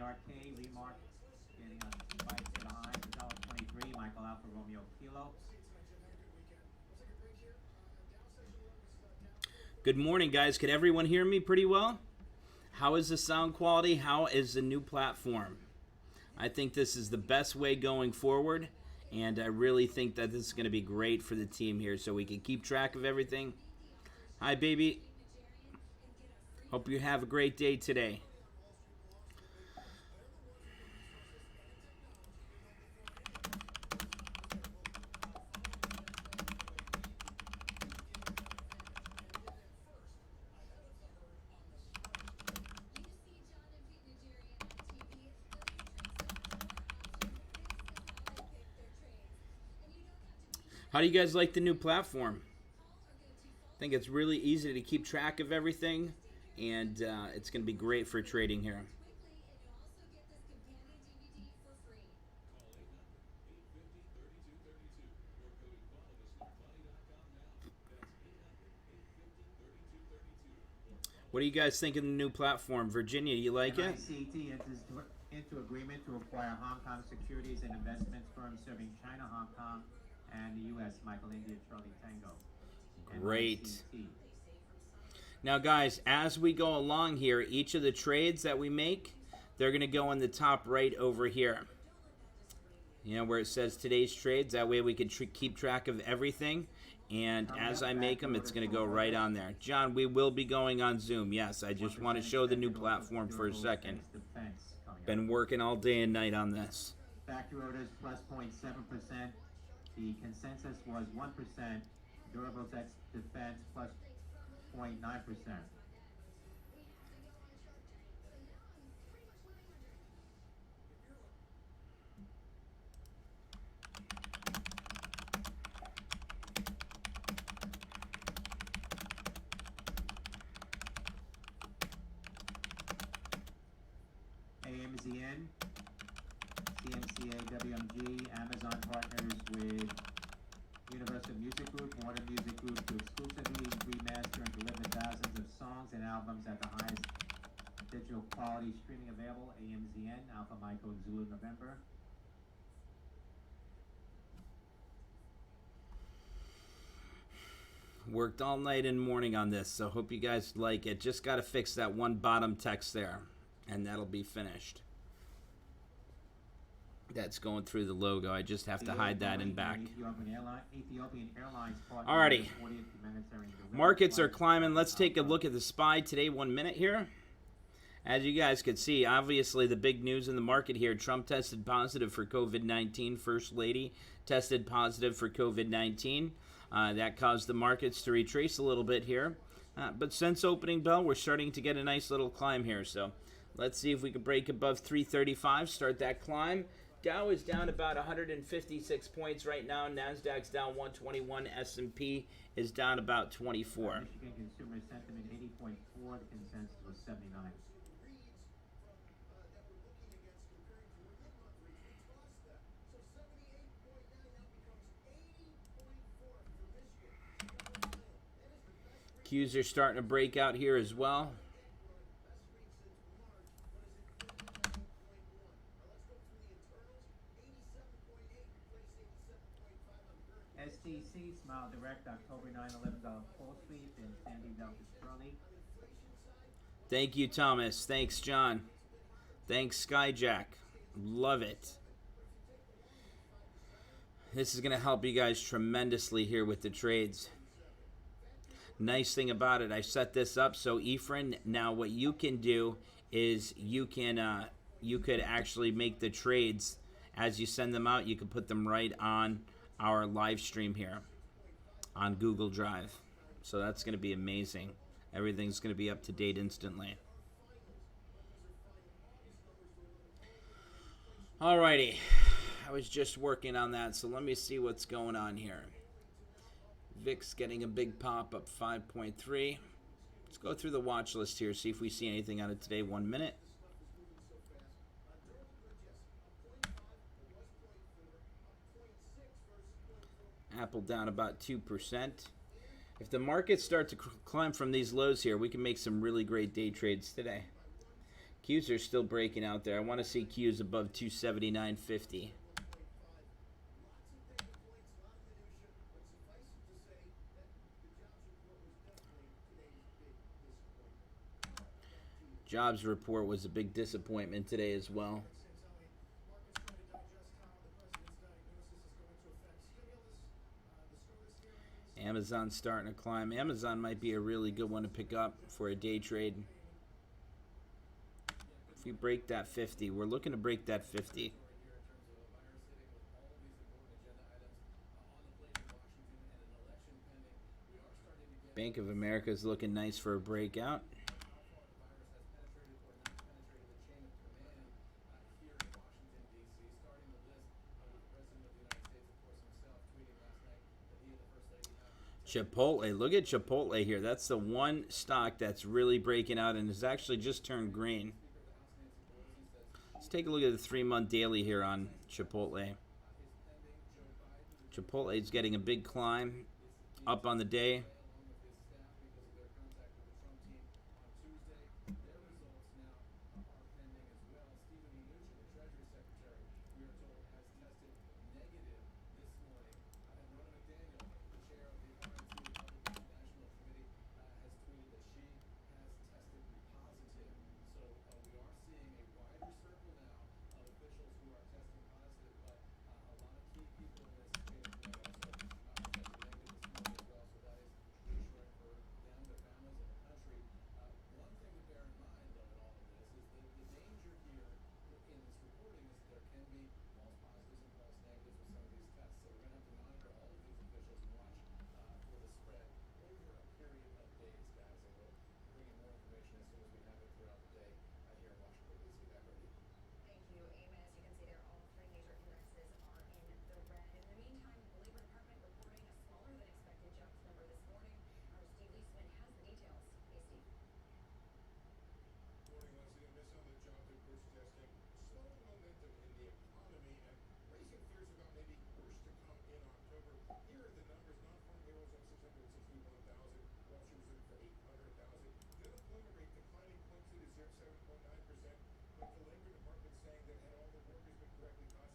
RK, Remark, getting a spike to the highs, $1.23. Michael Alpha Romeo Kilo. Good morning, guys. Can everyone hear me pretty well? How is the sound quality? How is the new platform? I think this is the best way going forward, and I really think that this is going to be great for the team here so we can keep track of everything. Hi, baby. Hope you have a great day today. How do you guys like the new platform? I think it's really easy to keep track of everything, and it's going to be great for trading here. What do you guys think of the new platform? Virginia, you like it? MICT enters into agreement to acquire Hong Kong securities and investments firm serving China, Hong Kong, and the U.S. Michael India Charlie Tango. Great. MICT. Now, guys, as we go along here, each of the trades that we make, they're going to go in the top right over here. You know, where it says today's trades. That way we can keep track of everything. And as I make them, it's going to go right on there. John, we will be going on Zoom. Yes, I just want to show the new platform for a second. Been working all day and night on this. Factory orders plus 0.7%. The consensus was 1%. Durables X defense plus 0.9%. AMZN, CMCA, WMG, Amazon partners with Universal Music Group, Warner Music Group to exclusively remaster and deliver thousands of songs and albums at the highest digital quality streaming available. AMZN, Alpha Micro Zulu November. Worked all night and morning on this, so hope you guys like it. Just got to fix that one bottom text there, and that'll be finished. That's going through the logo. I just have to hide that in back. Alrighty. Markets are climbing. Let's take a look at the SPY today, 1 minute here. As you guys could see, obviously the big news in the market here, Trump tested positive for COVID-19. First Lady tested positive for COVID-19. That caused the markets to retrace a little bit here. But since opening bell, we're starting to get a nice little climb here. So let's see if we can break above 335, start that climb. Dow is down about 156 points right now. NASDAQ's down 121. S&P is down about 24. Michigan consumer sentiment 80.4. The consensus was 79. Qs are starting to break out here as well. STC, Smile Direct, October 9, $11 call sweep, and standing down to Charlie. Thank you, Thomas. Thanks, John. Thanks, Skyjack. Love it. This is going to help you guys tremendously here with the trades. Nice thing about it, I set this up so Ephraim, now what you can do is you could actually make the trades as you send them out. You can put them right on our live stream here on Google Drive. So that's going to be amazing. Everything's going to be up to date instantly. Alrighty, I was just working on that, so let me see what's going on here. VIX getting a big pop, up 5.3. Let's go through the watch list here, see if we see anything out of today. 1 minute. Apple down about 2%. If the markets start to climb from these lows here, we can make some really great day trades today. Qs are still breaking out there. I want to see Qs above 279.50. Jobs report was a big disappointment today as well. Amazon's starting to climb. Amazon might be a really good one to pick up for a day trade. If we break that 50, we're looking to break that 50. Bank of America is looking nice for a breakout. Chipotle, look at Chipotle here. That's the one stock that's really breaking out and has actually just turned green. Let's take a look at the 3-month daily here on Chipotle. Chipotle is getting a big climb up on the day.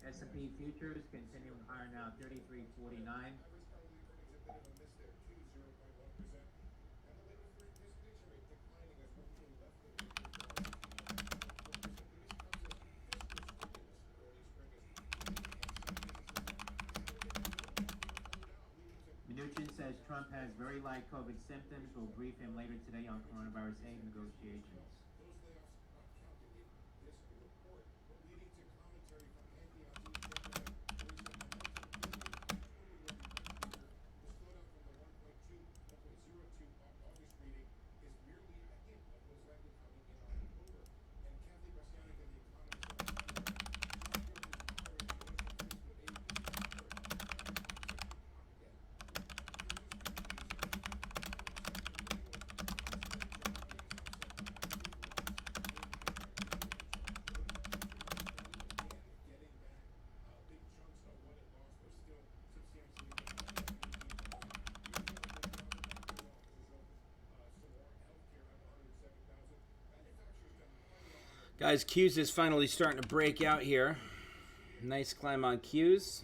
S&P futures continuing higher now, 33.49. Mnuchin says Trump has very light COVID symptoms. Will brief him later today on coronavirus aid negotiations. Guys, Qs is finally starting to break out here. Nice climb on Qs.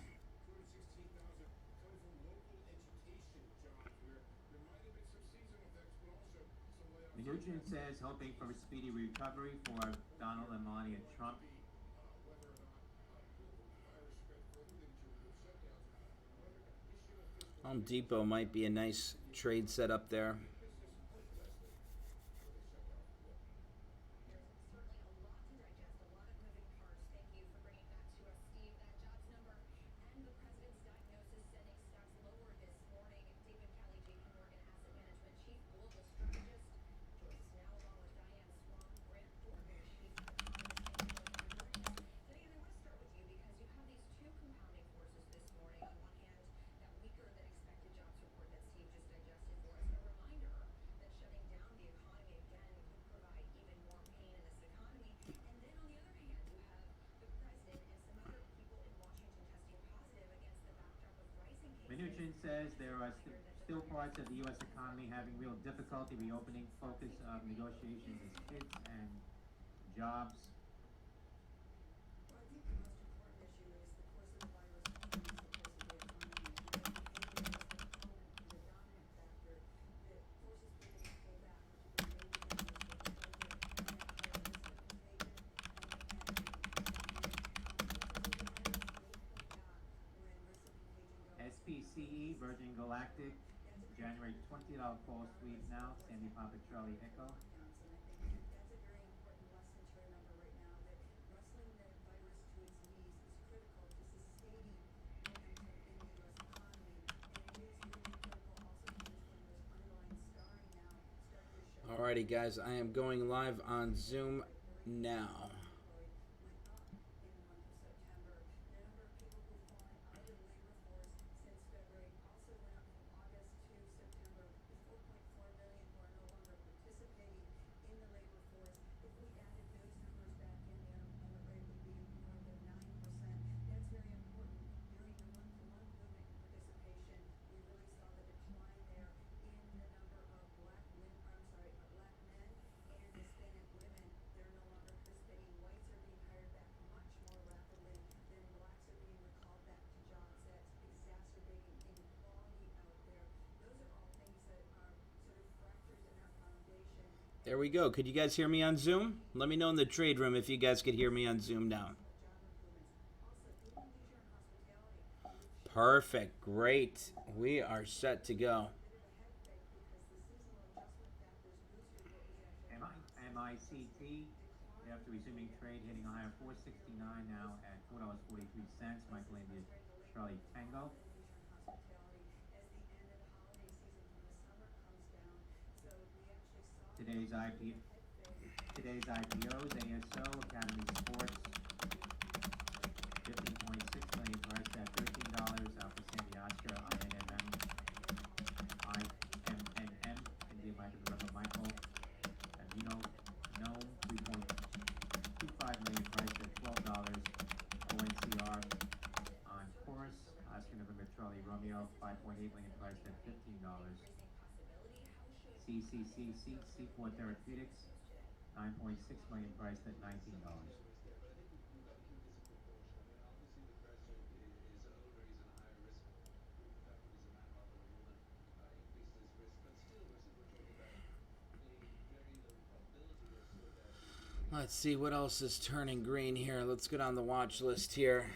Mnuchin says hoping for a speedy recovery for Donald and Melania Trump. Home Depot might be a nice trade setup there. Mnuchin says there are still parts of the U.S. economy having real difficulty reopening. Focus of negotiations is kids and jobs. Well, I think the most important issue is the course of the virus determines the course of the economy, and that behavior is the dominant factor that forces people to pull back, particularly baby boomers with COVID, and that higher risk of contagion, and the economy, because of the virus, may pull back when risk of contagion goes. SPCE, Virgin Galactic, January $20 call sweep now, Sandy Papa Charlie Echo. Lockdowns, and I think that's a very important lesson to remember right now, that wrestling the virus to its knees is critical to sustaining momentum in the U.S. economy, and it is really critical also to understand there's underlying scarring now starting to show. Alrighty, guys, I am going live on Zoom now. Went up in the month of September. The number of people who've fallen out of the labor force since February also went up from August to September. There's 4.4 million who are no longer participating in the labor force. If we added those numbers back in, the unemployment rate would be north of 9%. That's very important. During the month-to-month movement in participation, we really saw the decline there in the number of black men and Hispanic women. They're no longer participating. Whites are being hired back much more rapidly than blacks are being recalled back to jobs. That's exacerbating inequality out there. Those are all things that are sort of fractures in our foundation. There we go. Could you guys hear me on Zoom? Let me know in the trade room if you guys could hear me on Zoom now. Job improvements. Also, food and leisure and hospitality. Perfect. Great. We are set to go. A bit of a head fake because the seasonal adjustment factors boosted what was actually MICT, after resuming trade, hitting a high of 469 now at $4.43. Michael India Charlie Tango. leisure and hospitality as the end of the holiday season from the summer comes down. So we actually saw Today's IPOs, ASO, Academy Sports, 15.6 million priced at $13. Alpha Sandy Oscar, IMNM, India Mike November Michael, and Gnome, 3.25 million priced at $12. ONCR on Chorus, Oscar November Charlie Romeo, 5.8 million priced at $15. CCC, Seaport Therapeutics, 9.6 million priced at $19. Let's see what else is turning green here. Let's get on the watch list here.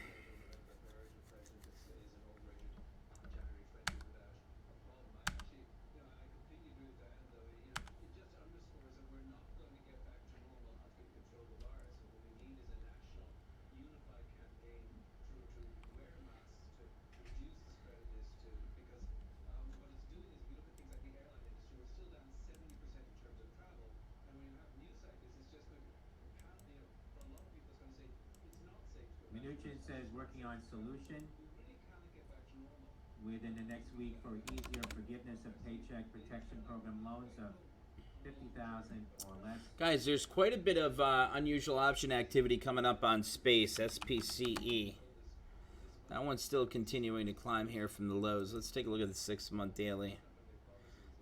Mnuchin says working on solution within the next week for easier forgiveness of paycheck protection program loans of 50,000 or less. Guys, there's quite a bit of unusual option activity coming up on Space, SPCE. That one's still continuing to climb here from the lows. Let's take a look at the 6-month daily.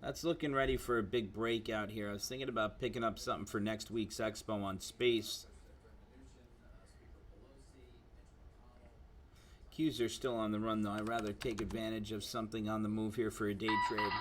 That's looking ready for a big breakout here. I was thinking about picking up something for next week's expo on Space. Qs are still on the run, though. I'd rather take advantage of something on the move here for a day trade.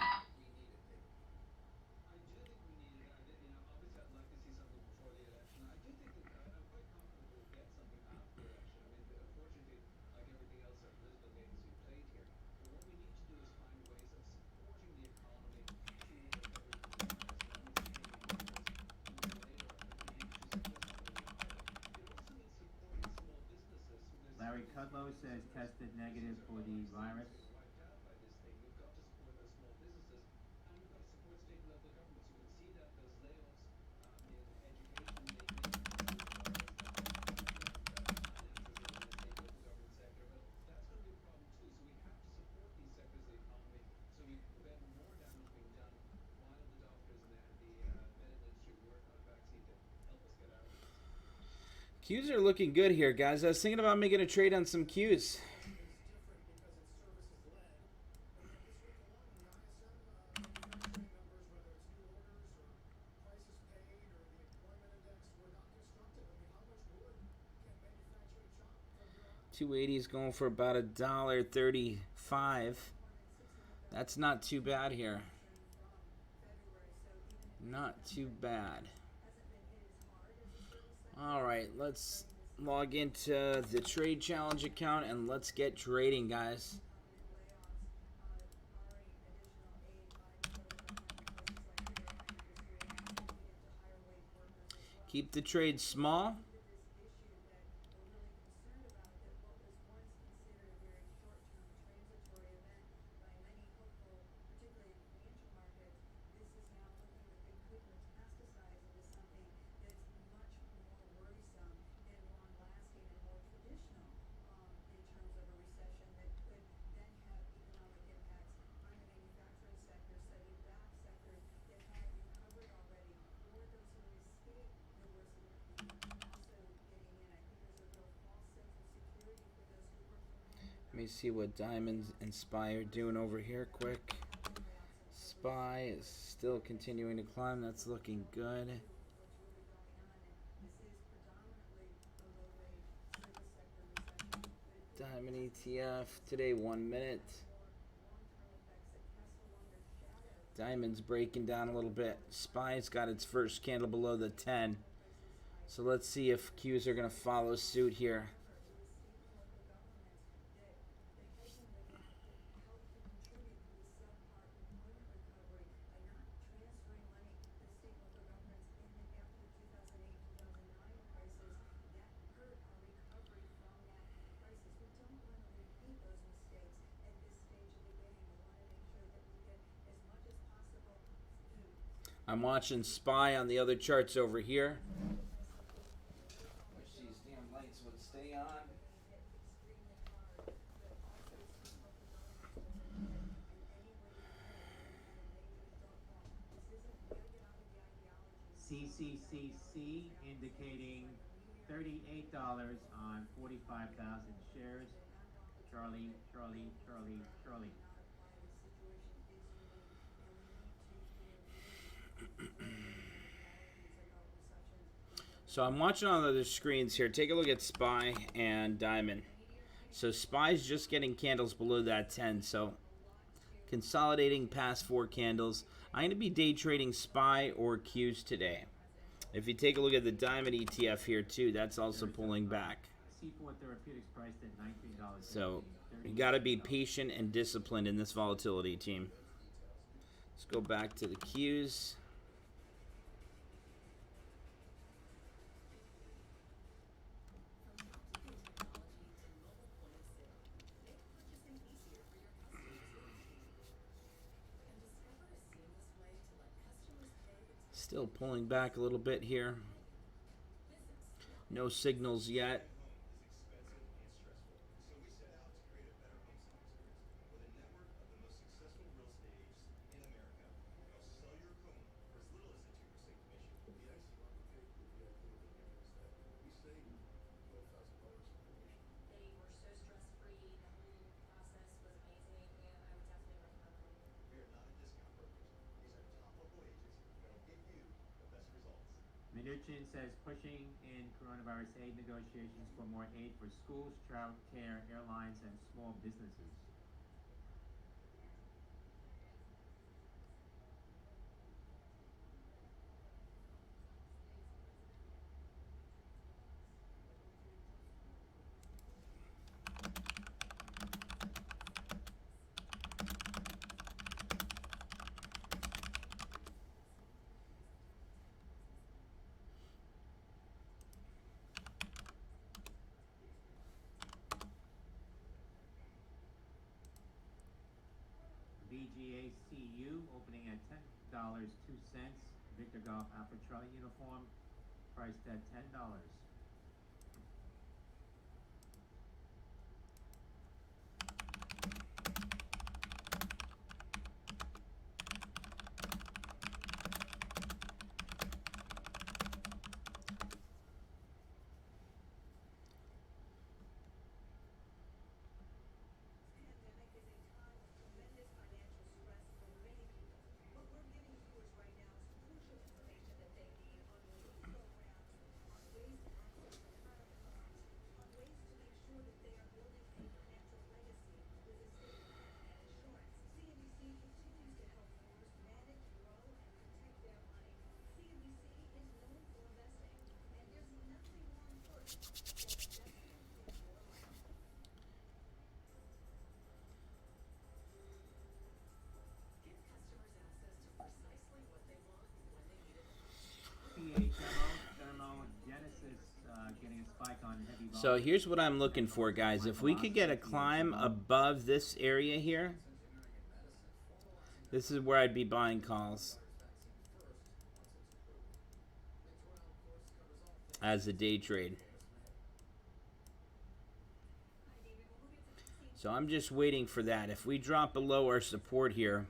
Larry Kudlow says tested negative for the virus. Qs are looking good here, guys. I was thinking about making a trade on some Qs. 280 is going for about $1.35. That's not too bad here. Not too bad. All right, let's log into the Trade Challenge account and let's get trading, guys. Keep the trade small. Let me see what Diamonds and SPY are doing over here quick. SPY is still continuing to climb. That's looking good. Diamond ETF today 1 minute. Diamond's breaking down a little bit. SPY's got its first candle below the 10. So let's see if Qs are going to follow suit here. I'm watching SPY on the other charts over here. Wish these damn lights would stay on. CCCC indicating $38 on 45,000 shares. Charlie, Charlie, Charlie, Charlie. So I'm watching on the other screens here. Take a look at SPY and Diamond. So SPY's just getting candles below that 10. So consolidating past 4 candles. I'm going to be day trading SPY or Qs today. If you take a look at the Diamond ETF here too, that's also pulling back. C4 Therapeutics priced at $19. So you got to be patient and disciplined in this volatility, team. Let's go back to the Qs. Still pulling back a little bit here. No signals yet. Mnuchin says pushing in coronavirus aid negotiations for more aid for schools, child care, airlines, and small businesses. VGACU opening at $10.02. Victor Golf Alpha Charlie uniform priced at $10. spike on heavy volume. So here's what I'm looking for, guys. If we could get a climb above this area here, this is where I'd be buying calls as a day trade. So I'm just waiting for that. If we drop below our support here,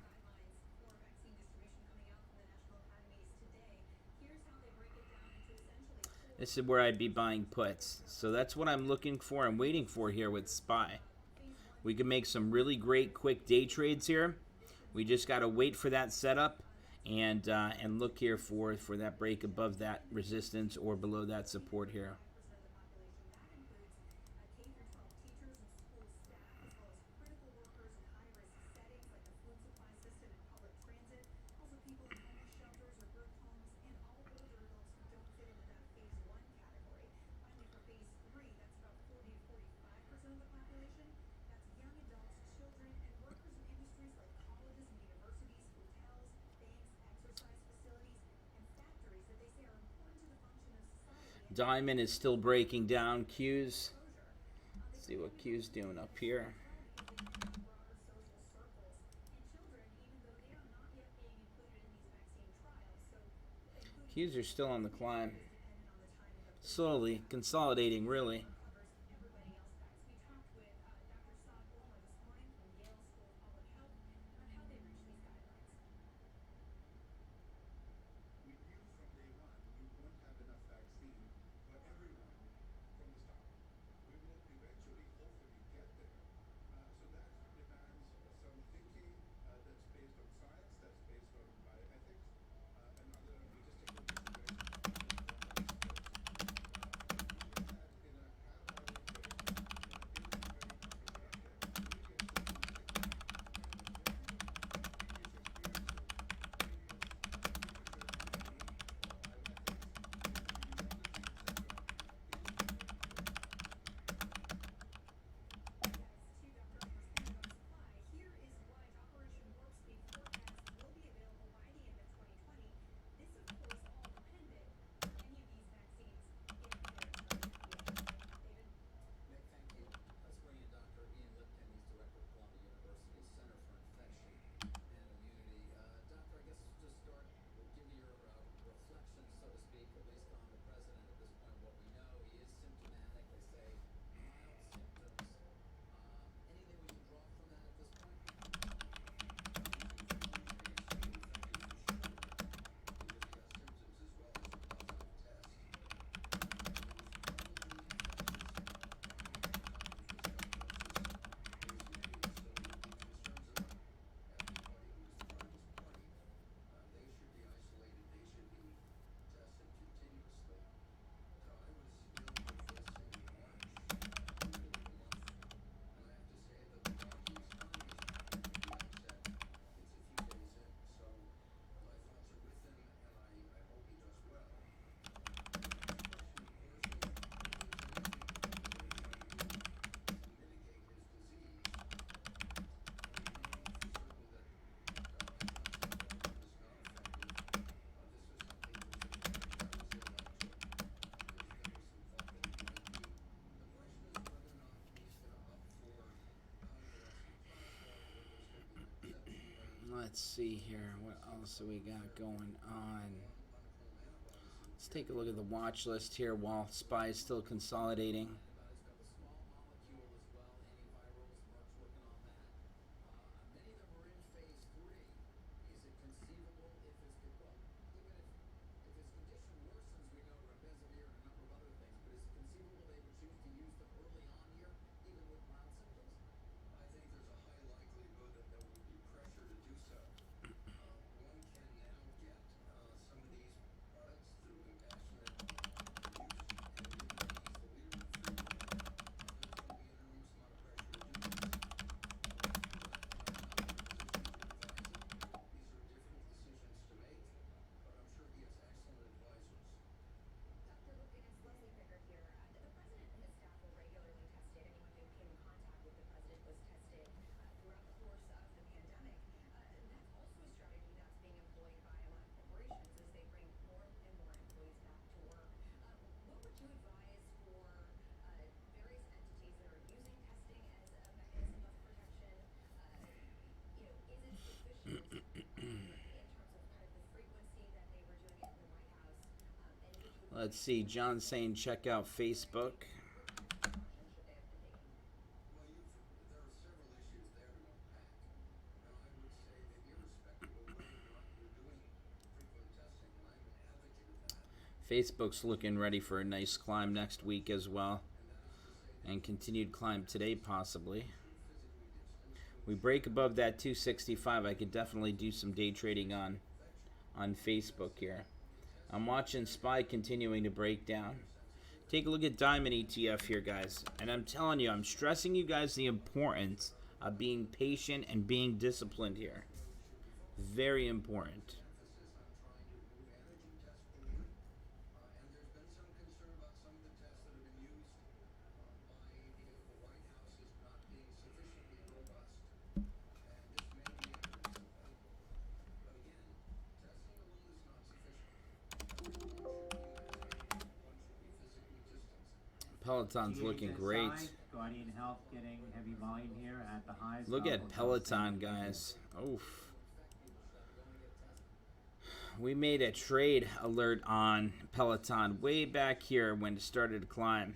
this is where I'd be buying puts. So that's what I'm looking for. I'm waiting for here with SPY. We can make some really great quick day trades here. We just got to wait for that setup and look here for that break above that resistance or below that support here. Diamond is still breaking down. Q's. Let's see what Q's doing up here. Q's are still on the climb. Slowly consolidating, really. Let's see here. What else do we got going on? Let's take a look at the watch list here while SPY is still consolidating. Let's see. John saying check out Facebook. Facebook's looking ready for a nice climb next week as well. And continued climb today, possibly. We break above that 265. I could definitely do some day trading on Facebook here. I'm watching SPY continuing to break down. Take a look at Diamond ETF here, guys. And I'm telling you, I'm stressing you guys the importance of being patient and being disciplined here. Very important. Peloton's looking great. Guardian Health getting heavy volume here at the highs. Look at Peloton, guys. Oof. We made a trade alert on Peloton way back here when it started to climb.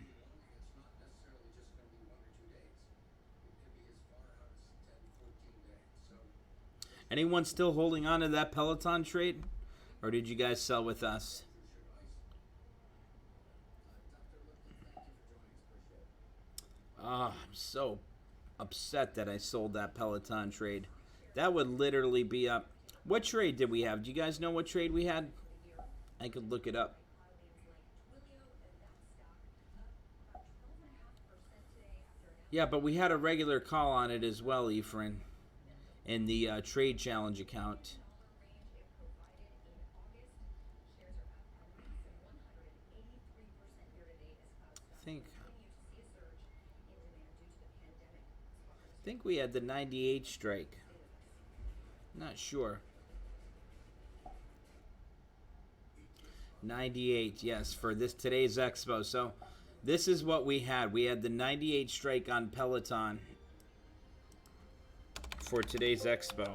Anyone still holding on to that Peloton trade? Or did you guys sell with us? Oh, I'm so upset that I sold that Peloton trade. That would literally be up. What trade did we have? Do you guys know what trade we had? I could look it up. Yeah, but we had a regular call on it as well, Efren, in the trade challenge account. I think we had the 98 strike. Not sure. 98, yes, for today's expo. So this is what we had. We had the 98 strike on Peloton for today's expo.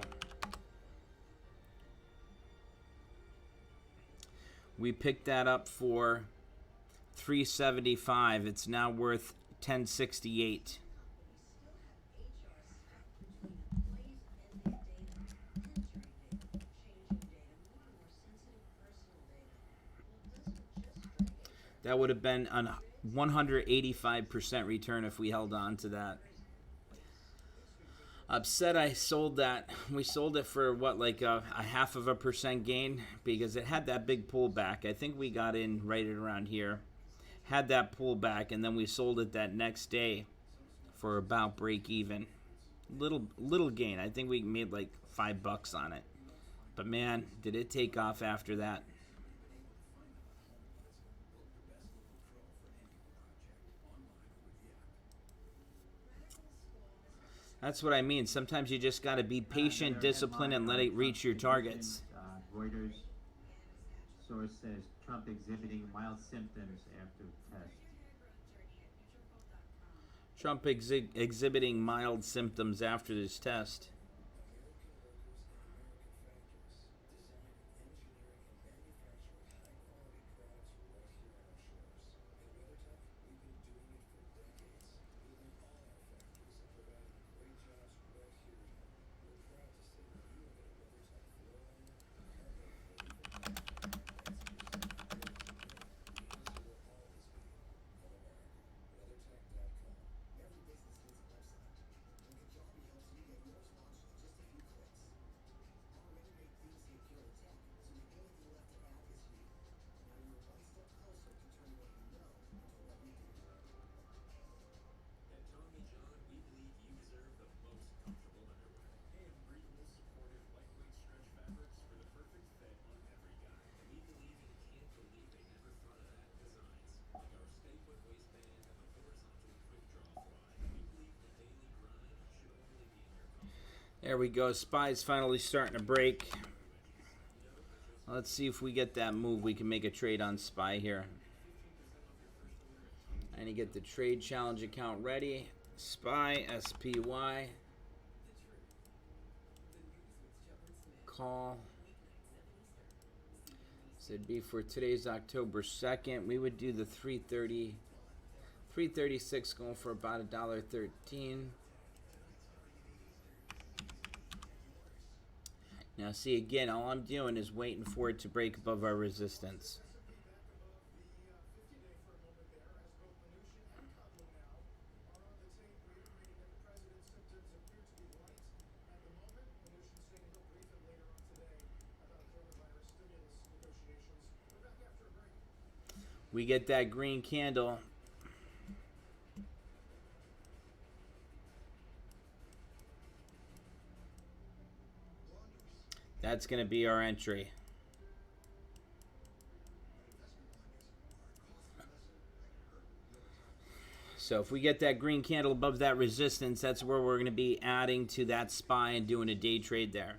We picked that up for $375. It's now worth $1068. That would have been a 185% return if we held on to that. Upset I sold that. We sold it for what, like a 0.5% gain, because it had that big pullback. I think we got in right around here. Had that pullback, and then we sold it that next day for about break even. Little gain. I think we made like $5 on it. But man, did it take off after that. That's what I mean. Sometimes you just got to be patient, disciplined, and let it reach your targets. Reuters source says Trump exhibiting mild symptoms after test. Trump exhibiting mild symptoms after this test. There we go. SPY's finally starting to break. Let's see if we get that move. We can make a trade on SPY here. I need to get the trade challenge account ready. SPY, SPY. Call. So it'd be for today's October 2nd. We would do the 330, 336 going for about $1.13. Now see again, all I'm doing is waiting for it to break above our resistance. We get that green candle. That's going to be our entry. So if we get that green candle above that resistance, that's where we're going to be adding to that SPY and doing a day trade there.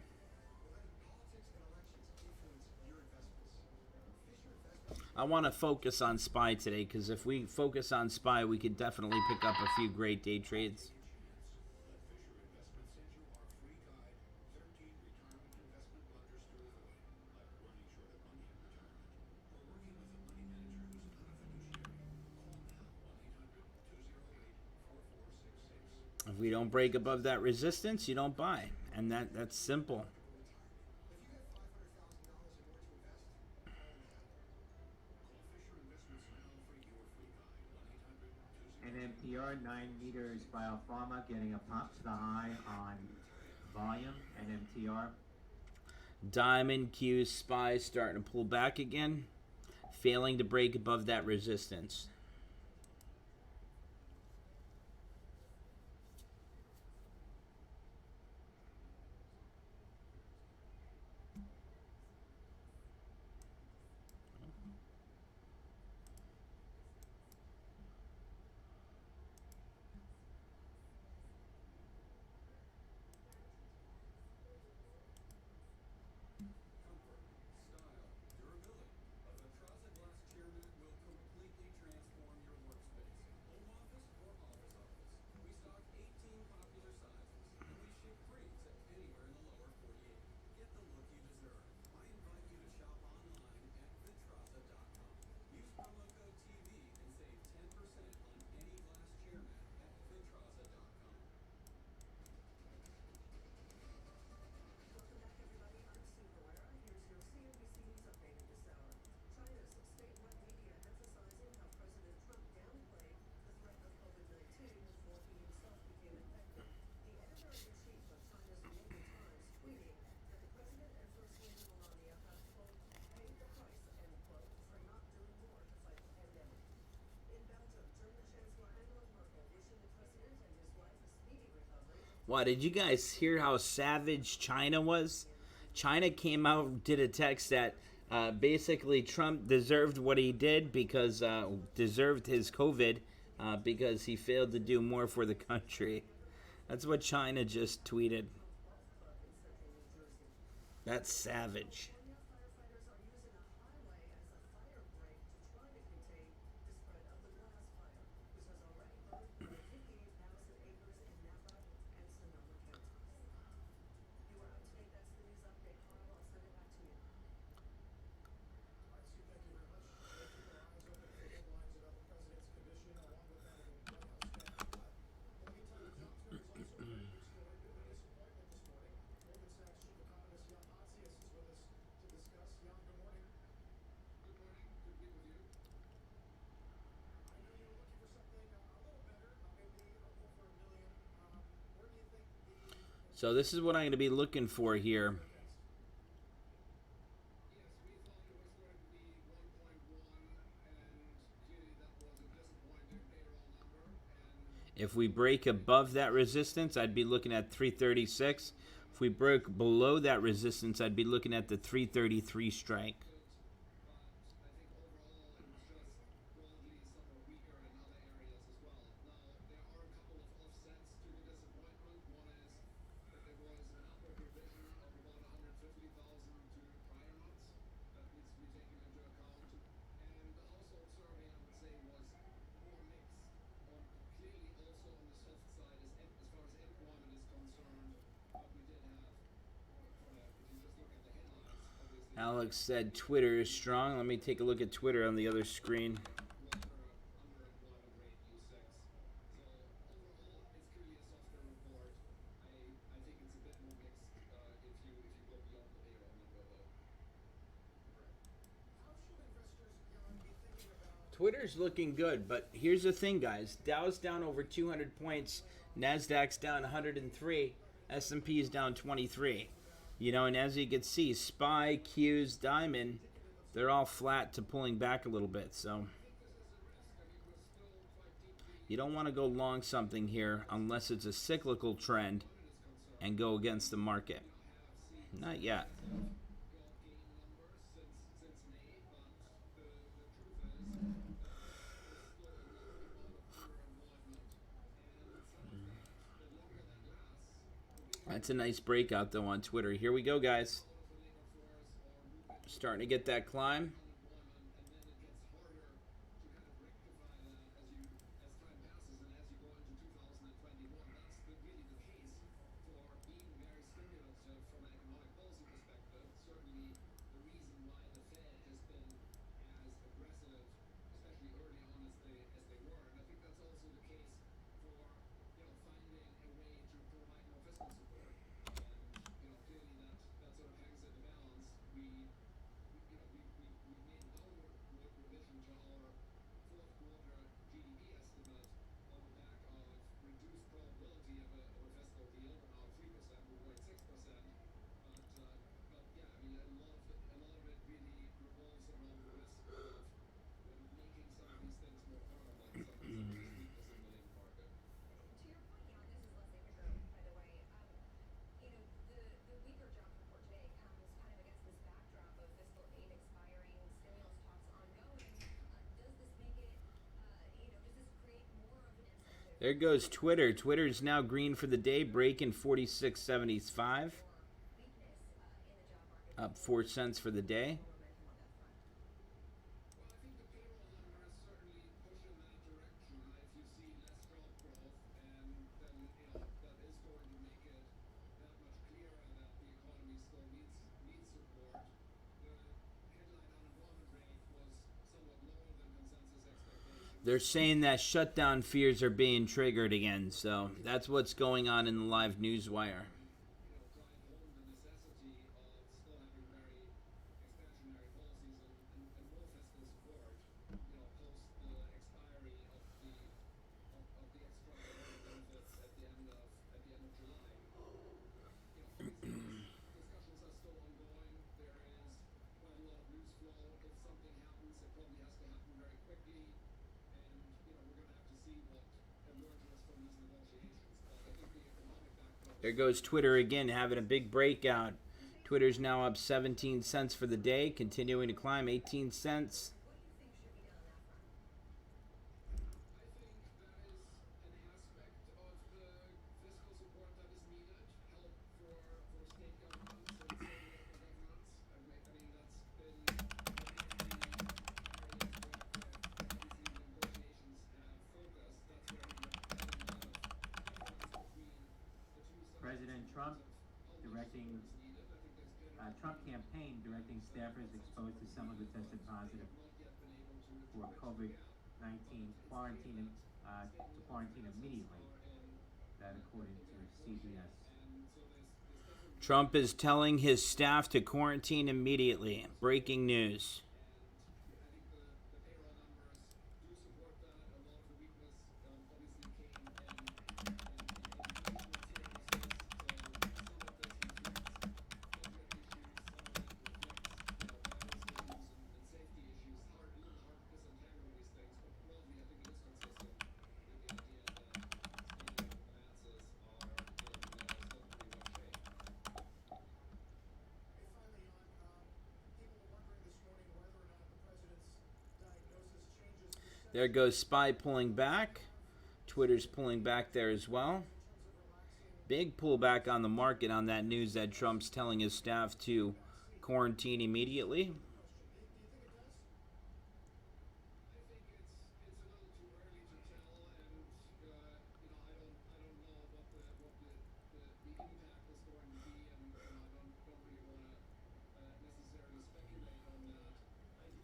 I want to focus on SPY today because if we focus on SPY, we could definitely pick up a few great day trades. If we don't break above that resistance, you don't buy. And that's simple. NMPR 9 meters biopharma getting a pop to the high on volume. NMTR. Diamond Q SPY starting to pull back again, failing to break above that resistance. Wow, did you guys hear how savage China was? China came out, did a text that basically Trump deserved what he did because deserved his COVID because he failed to do more for the country. That's what China just tweeted. That's savage. So this is what I'm going to be looking for here. If we break above that resistance, I'd be looking at 336. If we broke below that resistance, I'd be looking at the 333 strike. Alex said Twitter is strong. Let me take a look at Twitter on the other screen. Twitter's looking good, but here's the thing, guys. Dow's down over 200 points. Nasdaq's down 103. S&P is down 23. You know, and as you can see, SPY, Q's, Diamond, they're all flat to pulling back a little bit. So you don't want to go long something here unless it's a cyclical trend and go against the market. Not yet. That's a nice breakout, though, on Twitter. Here we go, guys. Starting to get that climb. There goes Twitter. Twitter's now green for the day, breaking 46.75. Up 4 cents for the day. They're saying that shutdown fears are being triggered again, so that's what's going on in the live news wire. There goes Twitter again, having a big breakout. Twitter's now up 17 cents for the day, continuing to climb 18 cents. President Trump directing Trump campaign directing staffers exposed to someone who tested positive for COVID-19 to quarantine immediately. That according to CBS. Trump is telling his staff to quarantine immediately. Breaking news. There goes SPY pulling back. Twitter's pulling back there as well. Big pullback on the market on that news that Trump's telling his staff to quarantine immediately.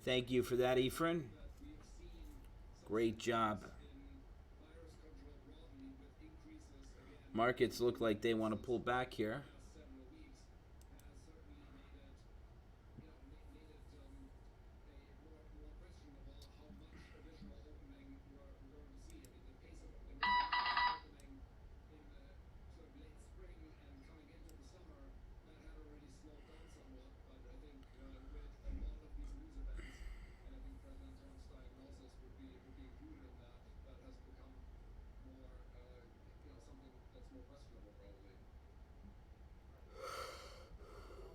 Thank you for that, Efren. Great job. Markets look like they want to pull back here.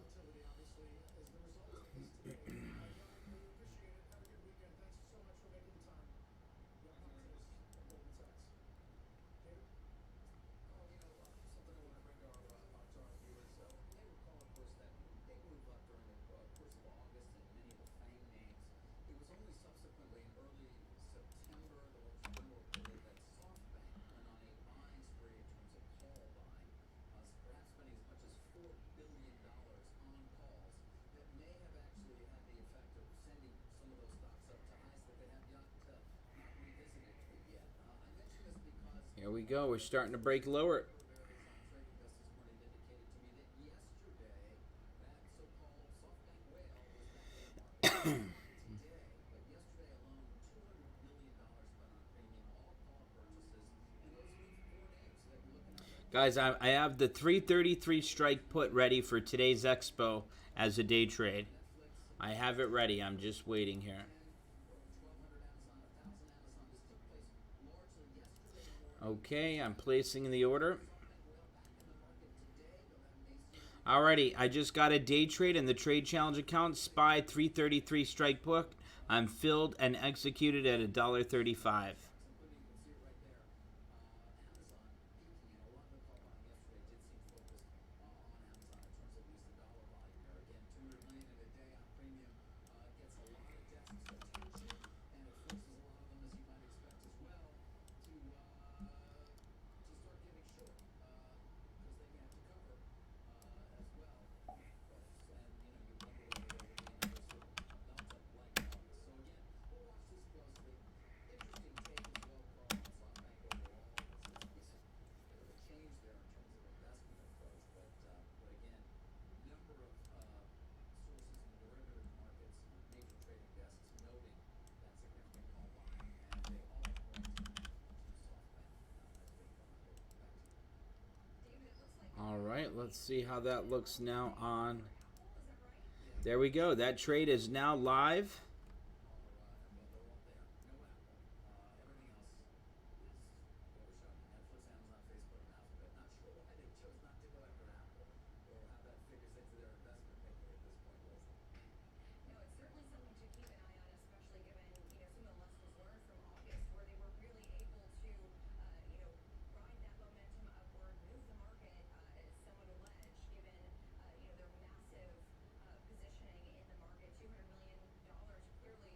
Volatility, obviously, is the result of this today. John, we appreciate it. Have a good weekend. Thanks so much for making the time. John Montes of Goldman Sachs. David? Something I want to bring to our viewers. You may recall, of course, that big move up during the course of August in many of the FANG names. It was only subsequently in early September, the Wall Street Journal reported that SoftBank went on a buying spree in terms of call buying, perhaps spending as much as $4 billion on calls that may have actually had the effect of sending some of those stocks up to highs that they have not revisited yet. I mention this because Here we go. We're starting to break lower. various trading desks this morning indicated to me that yesterday that so-called SoftBank whale was back in the market. Not today, but yesterday alone, $200 million spent on premium all call purchases, and those would be four names that we're looking at. Guys, I have the 333 strike put ready for today's expo as a day trade. I have it ready. I'm just waiting here. 1,200 Amazon, 1,000 Amazon. This took place largely yesterday morning. Okay, I'm placing the order. SoftBank whale back in the market today, though that may seem Alrighty, I just got a day trade in the trade challenge account. SPY 333 strike put. I'm filled and executed at $1.35. including, you can see it right there, Amazon peaking. A lot of the call buying yesterday did seem focused on Amazon in terms of at least the dollar volume there. Again, $200 million in a day on premium gets a lot of desks attention, and it forces a lot of them, as you might expect as well, to start getting short because they have to cover as well. And you wonder whether there will be another sort of meltdown like August. So again, we'll watch this closely. Interesting take as well, Carl, on SoftBank overall. It's a bit of a change there in terms of investment approach, but again, number of sources in the derivative markets, major trading desks noting that significant call buying, and they all point to SoftBank as being behind it. Back to you. David, it looks like All right, let's see how that looks now on. Apple, is that right? There we go. That trade is now live. Well, they're all there. No Apple. Everything else is overshot. Netflix, Amazon, Facebook, and Alphabet. Not sure why they chose not to go after Apple or how that figures into their investment making at this point, Leslie. No, it's certainly something to keep an eye on, especially given, some of the lessons learned from August, where they were really able to, ride that momentum upward, move the market, somewhat a ledge, given, their massive positioning in the market. $200 million, clearly,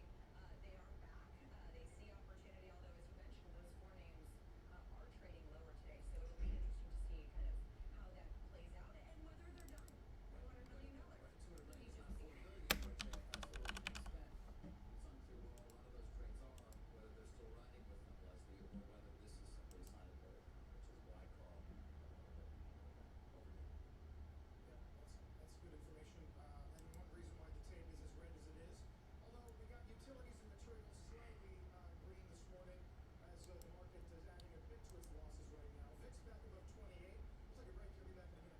they are back. They see opportunity, although, as you mentioned, those four names are trading lower today. So it'll be interesting to see kind of how that plays out and whether they're done. $200 million. $200 million Need is to not see. $4 billion, which I sort of expect. It's unclear where a lot of those trades are, whether they're still riding with them, Leslie, or whether this is simply a sign of lower count, which is why, Carl, I wanted to point that out. Over to you. Yeah, that's good information. And one reason why the tape is as red as it is. Although we got utilities and materials slightly green this morning as the market is adding a bit to its losses right now. VIX back above 28. We'll take a break here. Be back in a minute.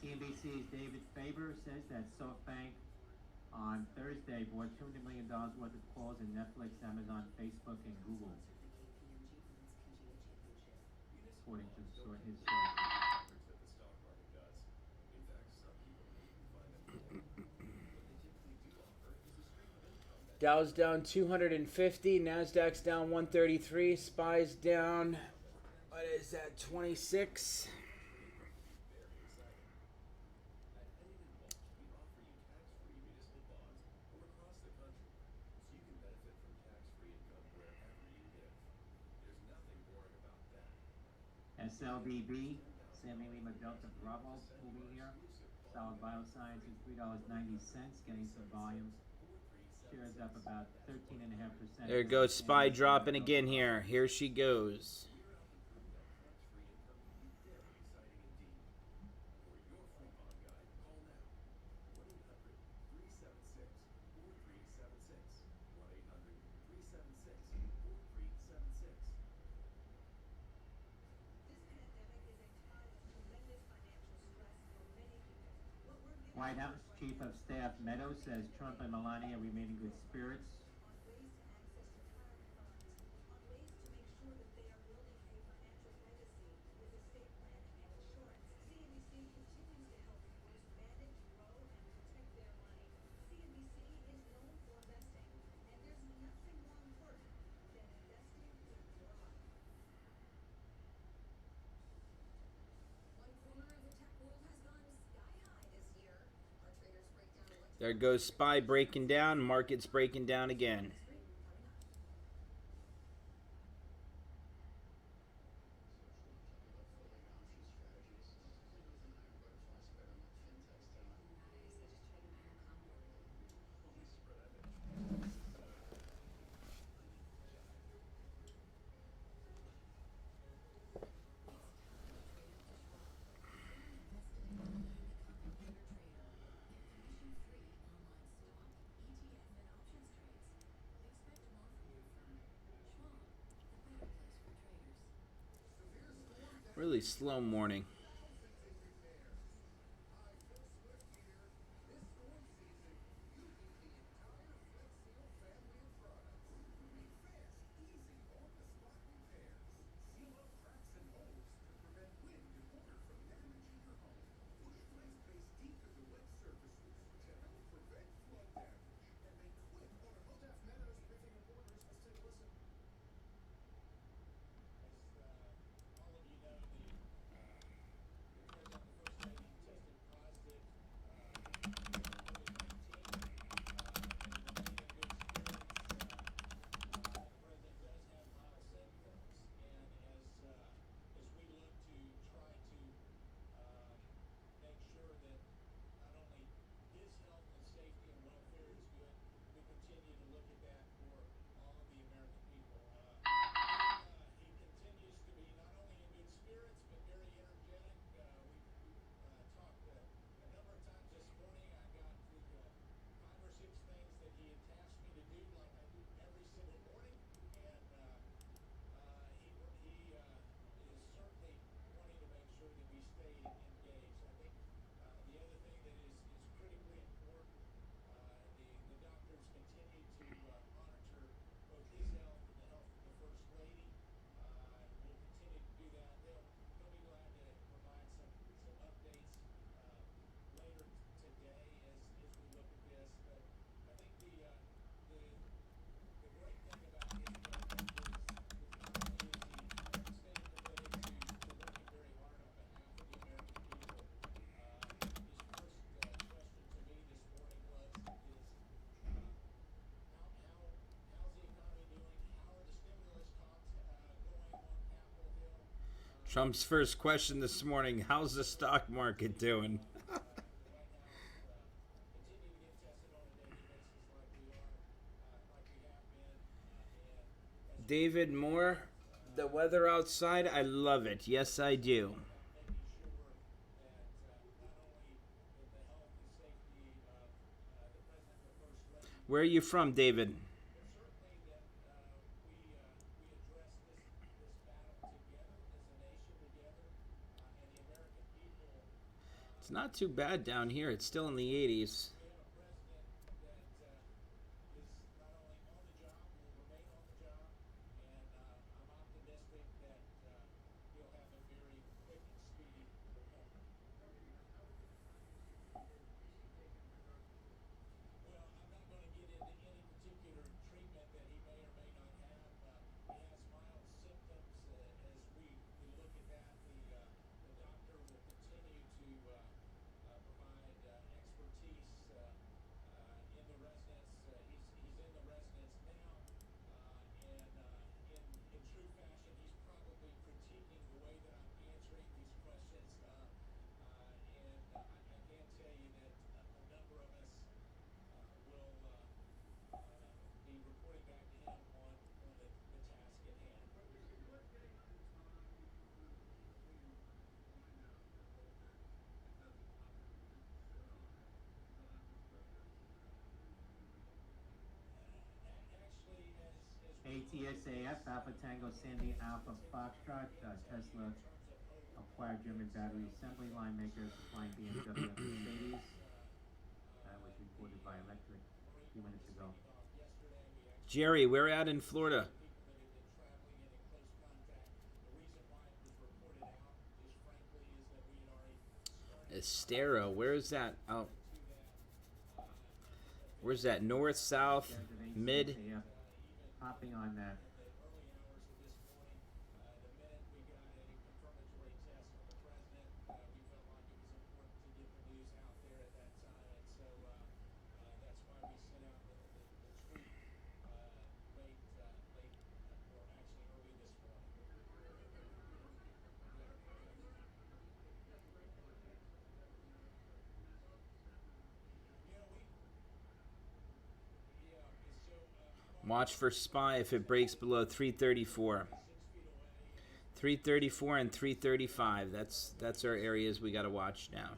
CNBC's David Faber says that SoftBank on Thursday bought $200 million worth of calls in Netflix, Amazon, Facebook, and Google, according to his sources. That the stock market does. In fact, some people may even find that more. What they typically do offer is a stream of income that Dow's down 250. Nasdaq's down 133. SPY's down. What is that? 26. Very exciting. At Hennigan Bulge, we offer you tax-free municipal bonds from across the country, so you can benefit from tax-free income wherever you live. There's nothing boring about that. SLBB, Sammy Lima Delta Bravo, moving here. Solid Biosciences, $3.90, getting some volume. Shares up about 13.5%. There goes SPY dropping again here. Here she goes. We're helping prove that tax-free income can be very exciting indeed. For your free bond guide, call now. 1-800-376-4376. 1-800-376-4376. This pandemic is a time of tremendous financial stress for many people. What we're giving White House Chief of Staff Meadows says Trump and Melania remain in good spirits. on ways to access retirement funds, on ways to make sure that they are building a financial legacy with estate planning and insurance. CNBC continues to help viewers manage, grow, and protect their money. CNBC is known for investing, and there's nothing more important than investing in your life. One corner of the tech world has gone sky high this year. Our traders break down what's There goes SPY breaking down. Market's breaking down again. coming up. Really slow morning. Trump's first question this morning, how's the stock market doing? David Moore, the weather outside, I love it. Yes, I do. Where are you from, David? It's not too bad down here. It's still in the 80s. TSAF, Alpha Tango Sandy Alpha Foxtrot, Tesla acquired German battery assembly line maker supplying BMW and Mercedes. That was reported by Electric a few minutes ago. Jerry, we're out in Florida. Estero, where is that? Oh, where's that? North, south, mid? TSAF hopping on that. Watch for SPY if it breaks below 334. 334 and 335. That's our areas we got to watch now.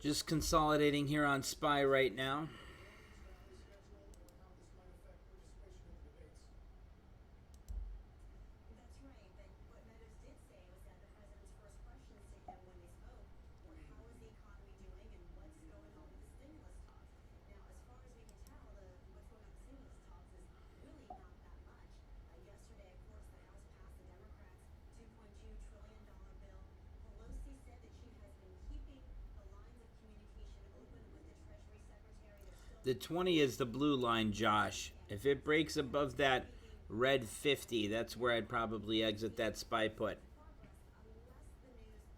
Just consolidating here on SPY right now. That's right, but what Meadows did say was that the president's first questions to him when they spoke were how is the economy doing and what's going on with the stimulus talks. Now, as far as we can tell, what's going on with the stimulus talks is really not that much. Yesterday, of course, the House passed the Democrats' $2.2 trillion bill. Pelosi said that she has been keeping the lines of communication open with the Treasury Secretary. The 20 is the blue line, Josh. If it breaks above that red 50, that's where I'd probably exit that SPY put. Progress unless the news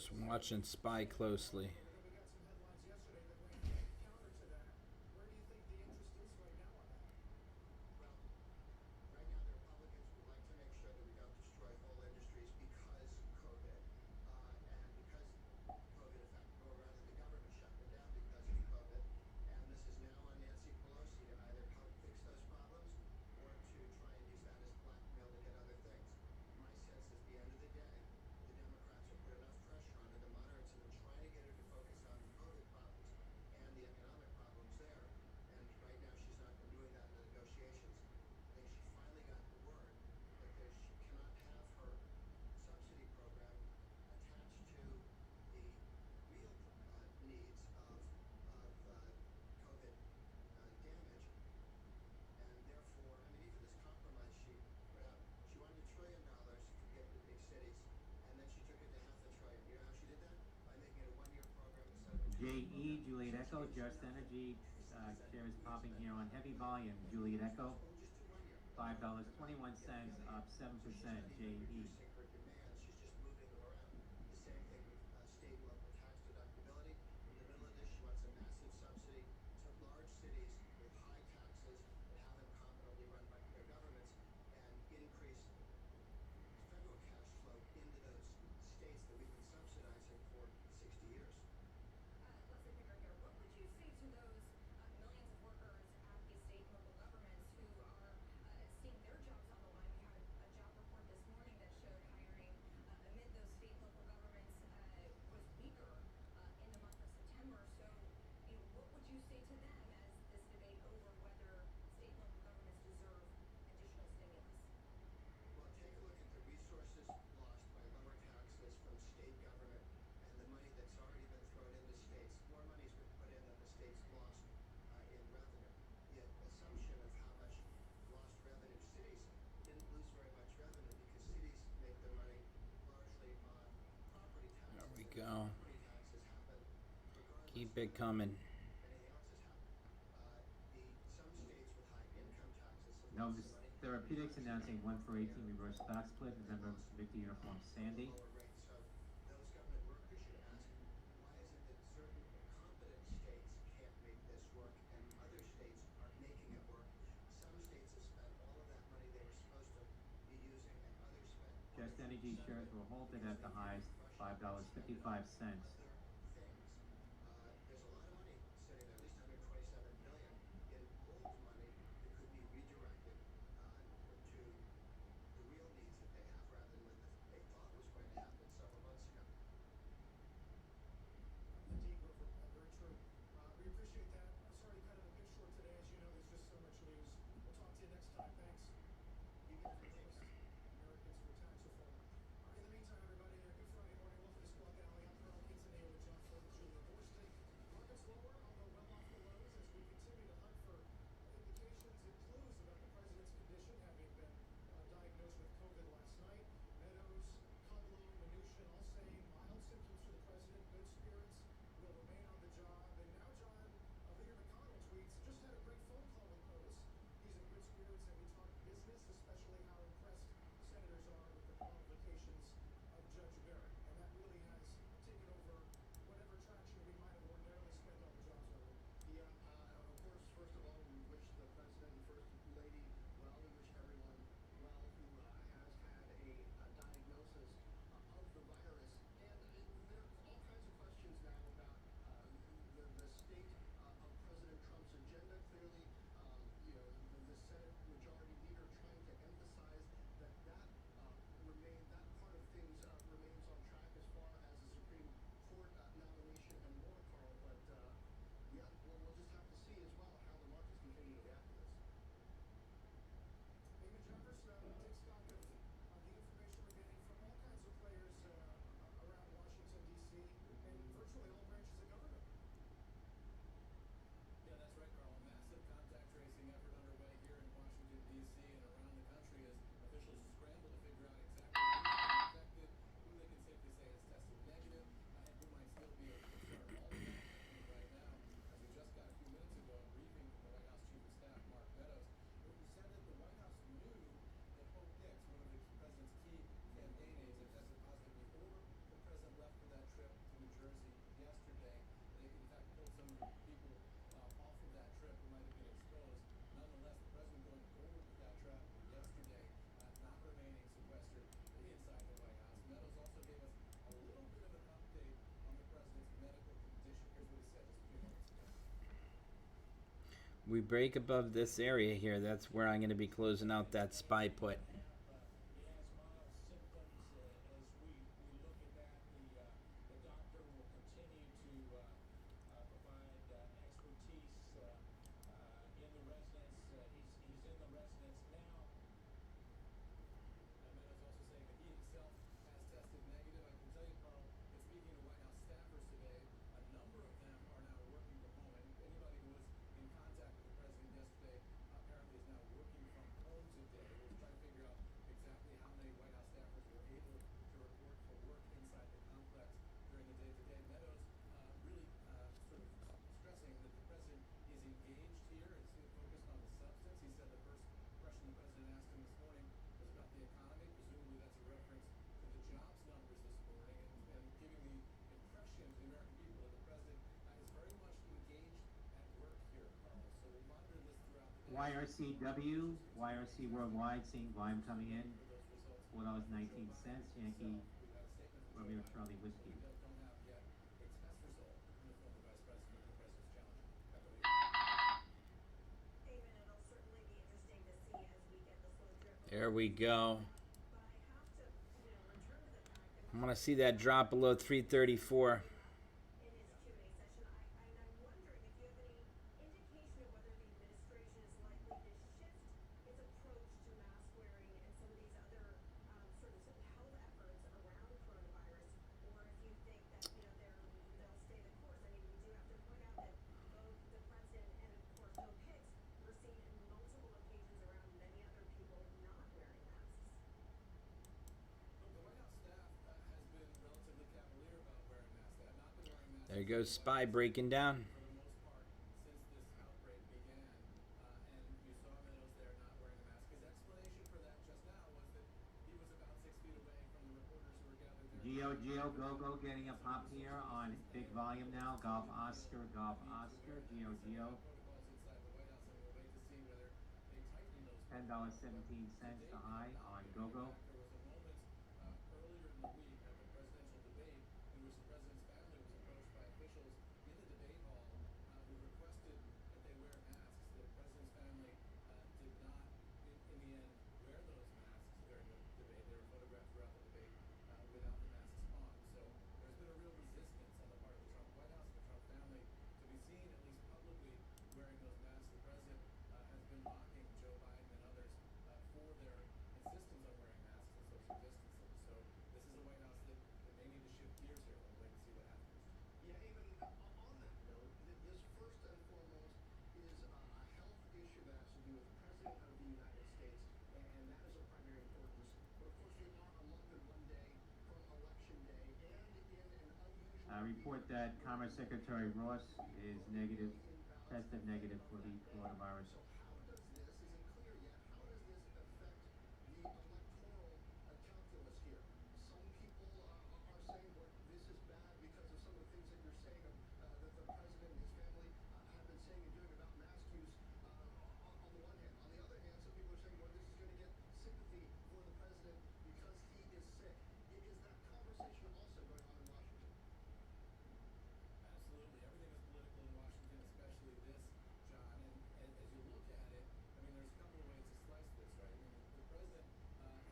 Just watching SPY closely. But then we got some headlines yesterday that ran counter to that. Where do you think the interest is right now on that? Well, right now the Republicans would like to make sure that we don't destroy whole industries because COVID, and because COVID affected, or rather the government shut them down because of COVID. And this is now on Nancy Pelosi to either help fix those problems or to try and use that as blackmail to get other things. My sense is, at the end of the day, the Democrats have put enough pressure on her, the moderates have been trying to get her to focus on the COVID problems and the economic problems there. And right now she's not been doing that in the negotiations. I think she finally got the word that she cannot have her subsidy program attached to the real needs of COVID damage. And therefore, I mean, even this compromise she put out, she wanted $1 trillion to get to big cities, and then she took it to half a trillion. You know how she did that? By making it a one-year program instead of a two-year JE, program. Juliet So Echo, she gets Just nothing. Energy, She said, shares "We popping expect here on nothing." heavy volume. Juliet Echo, We'll just do 1 year. $5.21, up 7%, So she's not even JE. reducing her demands, she's just moving them around. The same thing with state and local tax deductibility. In the middle of this, she wants a massive subsidy to large cities with high taxes that haven't competently run by their governments, and increase federal cash flow into those states that we've been subsidizing for 60 years. Leslie Picker here. What would you say to those millions of workers at these state and local governments who are seeing their jobs on the line? We had a job report this morning that showed hiring amid those state and local governments was weaker in the month of September. So, what would you say to them as this debate over whether state and local governments deserve additional stimulus? Well, take a look at the resources lost by lower taxes from state government and the money that's already been thrown into states. More money's been put in than the states lost in revenue. The assumption of how much lost revenue, cities didn't lose very much revenue because cities make their money largely on property taxes. There we And go. property taxes happen regardless Keep of it coming. anything else has happened. Some states with high income taxes have lost Novus some money. Therapeutics announcing 1 for 18 reverse stock split. November Victor Uniform Sandy. Lower rates. So those government workers should ask, why is it that certain competent states can't make this work and other states are making it work? Some states have spent all of that money they were supposed to be using, and others spent Just Energy 100% shares of it were halted because at the they highs, feared Russia would spend it on $5.55. other things. There's a lot of money sitting there, at least $127 billion in old money that could be redirected to the real needs that they have rather than what they thought was going to happen several months ago. Indeed, very true. We appreciate that. Sorry, kind of a bit short today. As you know, there's just so much news. We'll talk to you next time. Thanks. You got it. Retrace, Americans for Tax Reform. All right, in the meantime, everybody, good Friday morning. Welcome to Squawk Alley. I'm Carl Quintanilla. we break above this area here, that's where I'm going to be closing out that SPY put. He has mild symptoms. As we look at that, the doctor will continue to provide expertise in the residence. He's in the residence now. Meadows also saying that he himself has tested negative. I can tell you, Carl, that speaking to White House staffers today, a number of them are now working from home. And anybody who was in contact with the president yesterday apparently is now working from home today. We're trying to figure out exactly how many White House staffers were able to report for work inside the complex during the day today. Meadows really sort of stressing that the president is engaged here. It's focused on the substance. He said the first question the president asked him this morning was about the economy. Presumably that's a reference to the jobs numbers this morning and giving the impression to the American people that the president is very much engaged at work here, Carl. So we'll monitor this throughout the day. YRCW, YRC Worldwide, seeing volume coming in, $4.19, Yankee Romeo Charlie Whiskey. We don't have yet a test result from the former vice president and the president's challenger. Back over to you. Eamon, it'll certainly be interesting to see as we get the slow drip. There we go. But I have to, return to the fact that I'm going to see that drop below 334. in his Q&A session, I'm wondering if you have any indication of whether the administration is likely to shift its approach to mask wearing and some of these other sort of health efforts around coronavirus, or if you think that they'll stay the course. I mean, we do have to point out that both the president and of course Bill Hicks were seen in multiple occasions around many other people not wearing masks. Look, the White House staff has been relatively cavalier about wearing masks. They have not been wearing masks. There goes SPY breaking down. For the most part, since this outbreak began, and you saw Meadows there not wearing a mask. His explanation for that just now was that he was about 6 feet away from the reporters who were gathered there. Geo Go getting a pop here on big volume now. Golf Oscar, Geo. Protocols inside the White House, and we'll wait to see whether they tighten those. $10.17 the high on Go. There was a moment earlier in the week at the presidential debate in which the president's family was approached by officials in the debate hall who requested that they wear masks. The president's family did not, in the end, wear those masks during the debate. They were photographed throughout the debate without the masks on. So there's been a real resistance on the part of the Trump White House and the Trump family to be seen, at least publicly, wearing those masks. The president has been mocking Joe Biden and others for their insistence on wearing masks and social distancing. So this is a White House that may need to shift gears here. We'll wait and see what happens. Yeah, even on that note, this first and foremost is a health issue that has to do with the President of the United States, and that is of primary importance. But of course, we are a month and 1 day from Election Day, and in an unusual Report that Commerce Secretary Ross is tested negative for the coronavirus. So how does this, is it clear yet, how does this affect the electoral calculus here? Some people are saying, well, this is bad because of some of the things that you're saying that the president and his family have been saying and doing about mask use on the one hand. On the other hand, some people are saying, well, this is going to get sympathy for the president because he is sick. Is that conversation also going on in Washington? Absolutely. Everything is political in Washington, especially this, John. And as you look at it, I mean, there's a couple of ways to slice this, right? I mean, the president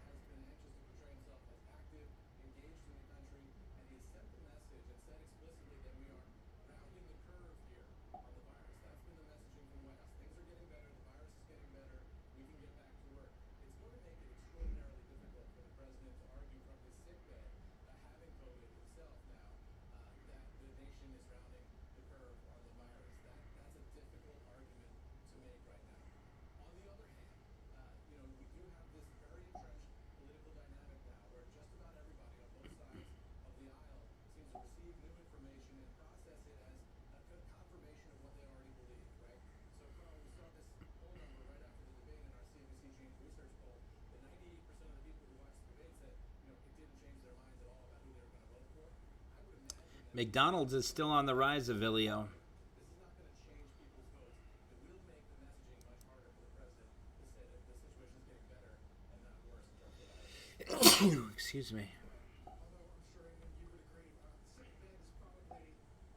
has been anxious to portray himself as active, engaged in the country, and he sent the message and said explicitly that we are rounding the curve here on the virus. That's been the messaging from the White House. Things are getting better. The virus is getting better. We can get back to work. It's going to make it extraordinarily difficult for the president to argue from his sick bed, having COVID himself now, that the nation is rounding the curve on the virus. That's a difficult argument to make right now. On the other hand, we do have this very entrenched political dynamic now where just about everybody on both sides of the aisle seems to receive new information and process it as a confirmation of what they already believe, right? So, Carl, we saw this poll number right after the debate in our CNBC Change Research poll. The 98% of the people who watched the debate said, it didn't change their minds at all about who they were going to vote for. I would imagine that McDonald's is still on the rise, Avilio. this is not going to change people's votes. It will make the messaging much harder for the president to say that the situation is getting better and not worse in terms of the virus. Excuse me. Although I'm sure you would agree, the sick bed is probably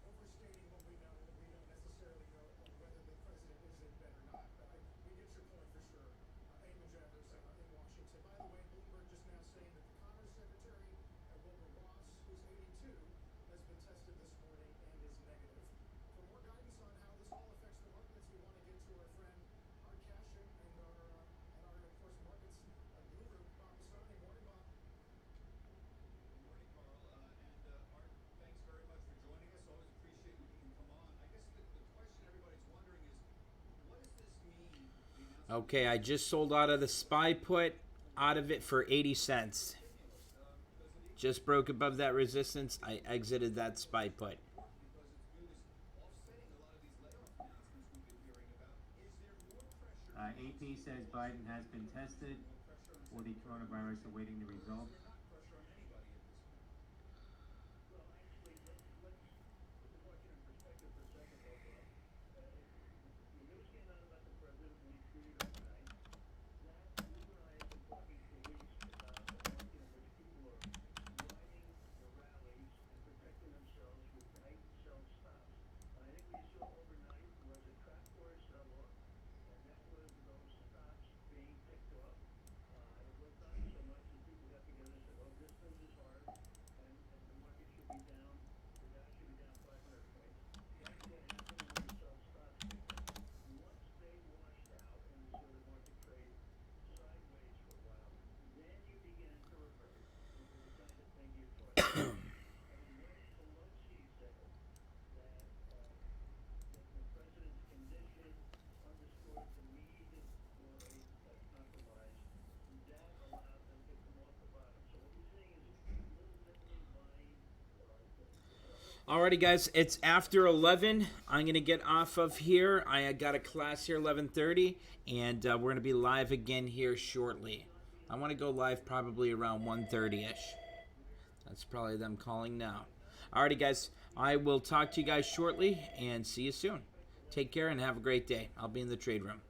overstating what we know. We don't necessarily know whether the president is in better saying that the Commerce Secretary, Wilbur Ross, who's 82, has been tested this morning and is negative. For more guidance on how this all affects the markets, we want to get to our friend Art Cashin and our of course markets guru Bob Masani. Morning, Bob. Good morning, Carl. Art, thanks very much for joining us. Always appreciate when you can come on. I guess the question everybody's wondering is, what does this mean? The announcement Okay, I just sold out of the SPY put, out of it for 80 cents. stimulus, does it equal Just broke above that resistance. I exited that SPY put. because it's viewed as offsetting a lot of these layoff announcements we've been hearing about? Is there more pressure? AP says Biden has been tested More pressure on for the coronavirus, awaiting the results. Is there not pressure on anybody at this point? Well, actually, let's put the market in perspective for a second, though, Bob. The news came out about the president when he tweeted overnight. That, you and I have been talking for weeks about a market in which people are riding the rallies and protecting themselves with tight sell stops. I think what you saw overnight was a trapdoor sell-off, and that was those stops being picked off. It was not so much that people got together and said, oh, this thing is hard, and the market should be down, the Dow should be down 500 points. That's what happened when you saw stocks picked up. Once they washed out and you saw the market trade sideways for a while, then you began to revert into the kind of thing you're talking about. And when Pelosi said that the president's condition underscores the need for a compromise, that allowed them to come off the bottom. So what we're seeing is literally buying the Alrighty, guys, it's after 11. I'm going to get off of here. I got a class here 11:30, and we're going to be live again here shortly. I want to go live probably around 1:30ish. That's probably them calling now. Alrighty, guys, I will talk to you guys shortly and see you soon. Take care and have a great day. I'll be in the trade room.